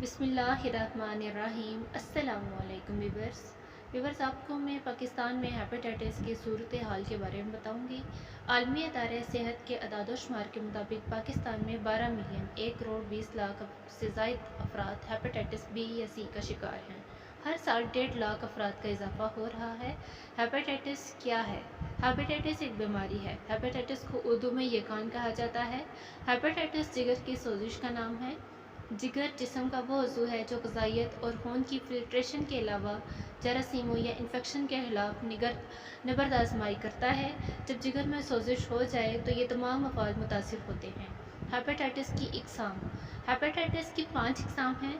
बिस्मिल्लाहिर्रहमानिर्रहीम। अस्सलामुअलैकुम व्यूवर्स, आपको मैं पाकिस्तान में हेपेटाइटिस की सूरत हाल के बारे में बताऊंगी। आलमी अदारे सेहत के अदाद-ओ-शुमार के मुताबिक पाकिस्तान में 12 मिलियन 1 करोड़ 20 लाख से ज़ायद अफराद हेपेटाइटिस बी या सी का शिकार हैं। हर साल 1.5 लाख अफराद का इजाफा हो रहा है। हेपेटाइटिस क्या है? हेपेटाइटिस एक बीमारी है। हेपेटाइटिस को उर्दू में यकान कहा जाता है। हेपेटाइटिस जिगर की सोजिश का नाम है। जिगर जिस्म का वो उज़ू है जो ग़िज़ाइयत और खून की फ़िल्ट्रेशन के अलावा जरासीमों या इन्फेक्शन के खिलाफ नबर्द आज़माई करता है। जब जिगर में सोजिश हो जाए तो ये तमाम अफ़ाद मुतासिर होते हैं। हेपेटाइटिस की इक़साम। हेपेटाइटिस की 5 इक़साम हैं: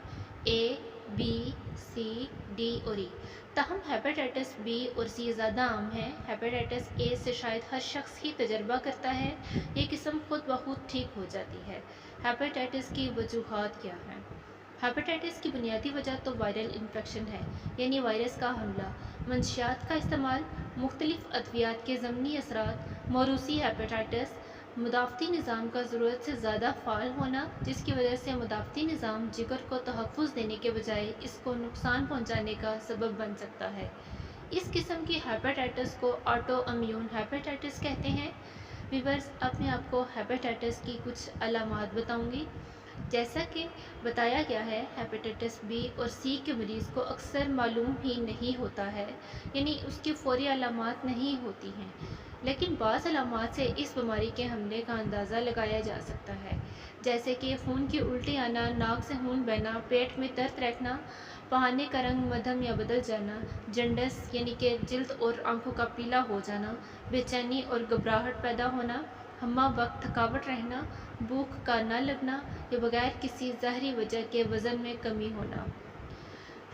ए, बी, सी, डी और ई। ताहम हेपेटाइटिस बी और सी ज़्यादा आम है। हेपेटाइटिस ए से शायद हर शख्स ही तजर्बा करता है। ये किस्म खुद ब खुद ठीक हो जाती है। हेपेटाइटिस की वजूहात क्या हैं? हेपेटाइटिस की बुनियादी वजह तो वायरल इन्फेक्शन है, यानी वायरस का हमला, मंशियात का इस्तेमाल, मुख्तलिफ अद्वियात के ज़मनी असरात, मौरूसी हेपेटाइटिस, मुदाफ़ती निज़ाम का ज़रूरत से ज़्यादा फ़ाल होना, जिसकी वजह से मुदाफ़ती निज़ाम जिगर को तहफ़्फ़ुज़ देने के बजाय इसको नुकसान पहुँचाने का सबब बन सकता है। इस किस्म की हेपेटाइटिस को ऑटो इम्यून हेपेटाइटिस कहते हैं। व्यूअर्स, अब मैं आपको हेपेटाइटिस की कुछ अलामात बताऊंगी। जैसा कि बताया गया है, हेपेटाइटिस बी और सी के मरीज़ को अक्सर मालूम ही नहीं होता है, यानी उसकी फ़ौरी अलामात नहीं होती हैं, लेकिन बाज़ अलामात से इस बीमारी के हमले का अंदाज़ा लगाया जा सकता है, जैसे कि खून की उल्टी आना, नाक से खून बहना, पेट में दर्द रहना, पहाने का रंग मध्यम या बदल जाना, जंडस यानी कि जिल्द और आंखों का पीला हो जाना, बेचैनी और घबराहट पैदा होना, हम्मा वक्त थकावट रहना, भूख का न लगना या बगैर किसी ज़ाहरी वजह के वज़न में कमी होना।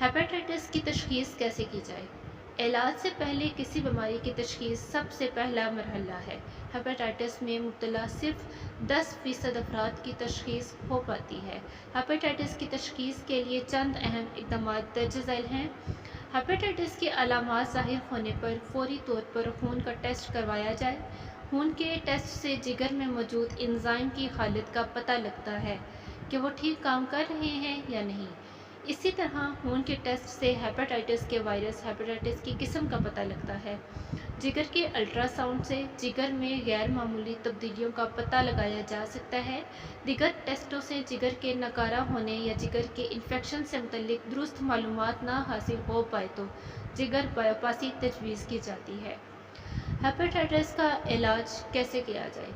हेपेटाइटिस की तशख़ीस कैसे की जाए? इलाज से पहले किसी बीमारी की तशख़ीस सबसे पहला मरहला है। हेपेटाइटिस में मुब्तला सिर्फ 10% अफराद की तशख़ीस हो पाती है। हेपेटाइटिस की तशख़ीस के लिए चंद अहम इक़दामात दर्ज झैल हैं। हेपेटाइटिस की अलामात ज़ाहिर होने पर फ़ौरी तौर पर खून का टेस्ट करवाया जाए। खून के टेस्ट से जिगर में मौजूद एंजाइम की हालत का पता लगता है कि वो ठीक काम कर रहे हैं या नहीं। इसी तरह खून के टेस्ट से हेपेटाइटिस के वायरस हेपेटाइटिस की किस्म का पता लगता है। जिगर के अल्ट्रासाउंड से जिगर में गैर मामूली तब्दीलियों का पता लगाया जा सकता है। दिगर टेस्टों से जिगर के नकारा होने या जिगर के इन्फेक्शन से मुतल्लिक दुरुस्त मालूमात ना हासिल हो पाए तो जिगर बायोप्सी तजवीज़ की जाती है। हेपेटाइटिस का इलाज कैसे किया जाए?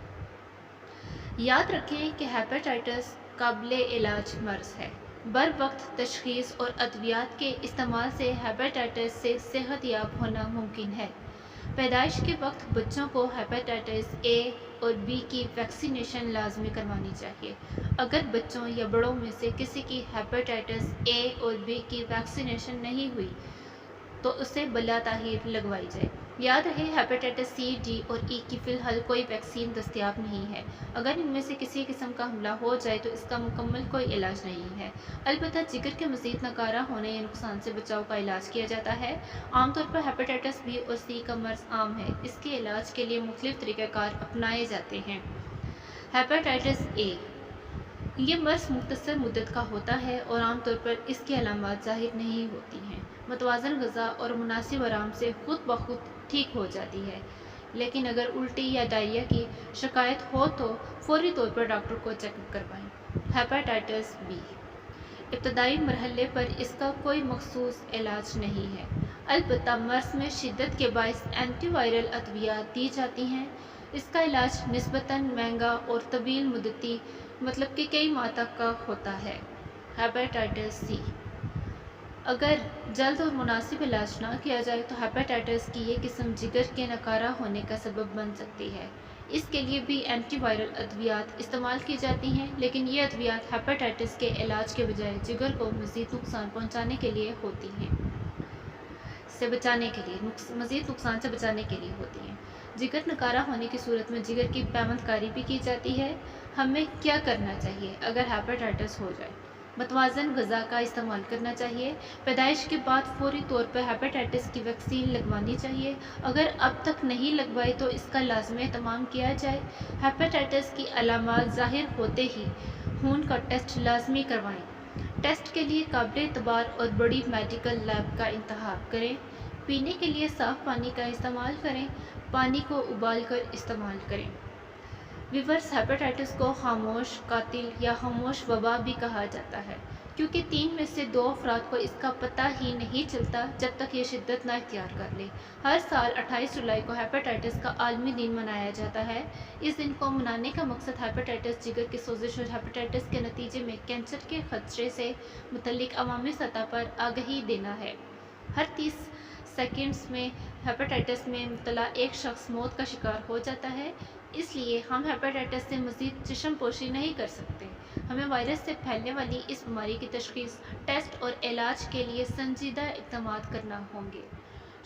याद रखें कि हेपेटाइटिस काबिले इलाज मर्ज़ है। बर वक्त तशख़ीस और अद्वियात के इस्तेमाल से हेपेटाइटिस से सेहत याब होना मुमकिन है। पैदाइश के वक्त बच्चों को हेपेटाइटिस ए और बी की वैक्सीनेशन लाजमी करवानी चाहिए। अगर बच्चों या बड़ों में से किसी की हेपेटाइटिस ए और बी की वैक्सीनेशन नहीं हुई तो उसे बला ताहीर लगवाई जाए। याद रहे, हेपेटाइटिस सी, डी और ई की फ़िलहाल कोई वैक्सीन दस्तयाब नहीं है। अगर इनमें से किसी किस्म का हमला हो जाए तो इसका मुकम्मल कोई इलाज नहीं है। अलबत्ता जिगर के मज़ीद नकारा होने या नुकसान से बचाव का इलाज किया जाता है। आमतौर पर हेपेटाइटिस बी और सी का मर्ज़ आम है। इसके इलाज के लिए मुख्तलिफ़ तरीक़ाकार अपनाए जाते हैं। हेपेटाइटिस ए, ये मर्ज़ मुख्तसर मुद्दत का होता है और आमतौर पर इसकी अलामात ज़ाहिर नहीं होती हैं। मतवाज़न ग़िज़ा और मुनासिब आराम से खुद ब खुद ठीक हो जाती है, लेकिन अगर उल्टी या डायरिया की शिकायत हो तो फ़ौरी तौर पर डॉक्टर को चेकअप करवाएं। हेपेटाइटिस बी, इब्तदाई मरहले पर इसका कोई मखसूस इलाज नहीं है। अलबत्ता मर्ज़ में शिद्दत के बायस एंटीवायरल अद्वियात दी जाती हैं। इसका इलाज निस्बतन महंगा और तवील मुद्दती, मतलब कि कई माह तक का होता है। हेपेटाइटिस सी, अगर जल्द और मुनासिब इलाज ना किया जाए तो हेपेटाइटिस की ये किस्म जिगर के नकारा होने का सबब बन सकती है। इसके लिए भी एंटीवायरल अद्वियात इस्तेमाल की जाती हैं, लेकिन ये अद्वियात हेपेटाइटिस के इलाज के बजाय जिगर को मज़ीद नुकसान पहुँचाने के लिए होती हैं मज़ीद नुकसान से बचाने के लिए होती हैं। जिगर नकारा होने की सूरत में जिगर की पैवंदकारी भी की जाती है। हमें क्या करना चाहिए अगर हेपेटाइटिस हो जाए? मतवाज़न ग़िज़ा का इस्तेमाल करना चाहिए। पैदाइश के बाद फ़ौरी तौर पर हेपेटाइटिस की वैक्सीन लगवानी चाहिए। अगर अब तक नहीं लगवाई तो इसका लाज़मी एहतमाम किया जाए। हेपेटाइटिस की अलामात ज़ाहिर होते ही खून का टेस्ट लाजमी करवाएं। टेस्ट के लिए काबिल एतबार और बड़ी मेडिकल लैब का इंतखाब करें। पीने के लिए साफ़ पानी का इस्तेमाल करें। पानी को उबाल कर इस्तेमाल करें। वीवर्स, हेपेटाइटिस को खामोश कातिल या खामोश वबा भी कहा जाता है, क्योंकि 3 में से 2 अफराद को इसका पता ही नहीं चलता जब तक ये शिद्दत ना इख्तियार कर ले। हर साल 28 जुलाई को हेपेटाइटिस का आलमी दिन मनाया जाता है। इस दिन को मनाने का मकसद हेपेटाइटिस, जिगर की सोजिश और हेपेटाइटिस के नतीजे में कैंसर के खतरे से मुतल्लिक अवामी सतह पर आगाही देना है। हर 30 सेकंड्स में हेपेटाइटिस में मुब्तला एक शख्स मौत का शिकार हो जाता है। इसलिए हम हेपेटाइटिस से मज़ीद जिस्म पोशी नहीं कर सकते। हमें वायरस से फैलने वाली इस बीमारी की तशख़ीस, टेस्ट और इलाज के लिए संजीदा इक़दामात करना होंगे।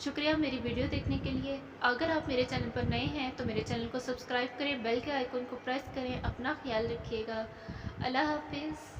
शुक्रिया मेरी वीडियो देखने के लिए। अगर आप मेरे चैनल पर नए हैं तो मेरे चैनल को सब्सक्राइब करें, बेल के आइकन को प्रेस करें। अपना ख्याल रखिएगा। अल्लाह हाफिज़।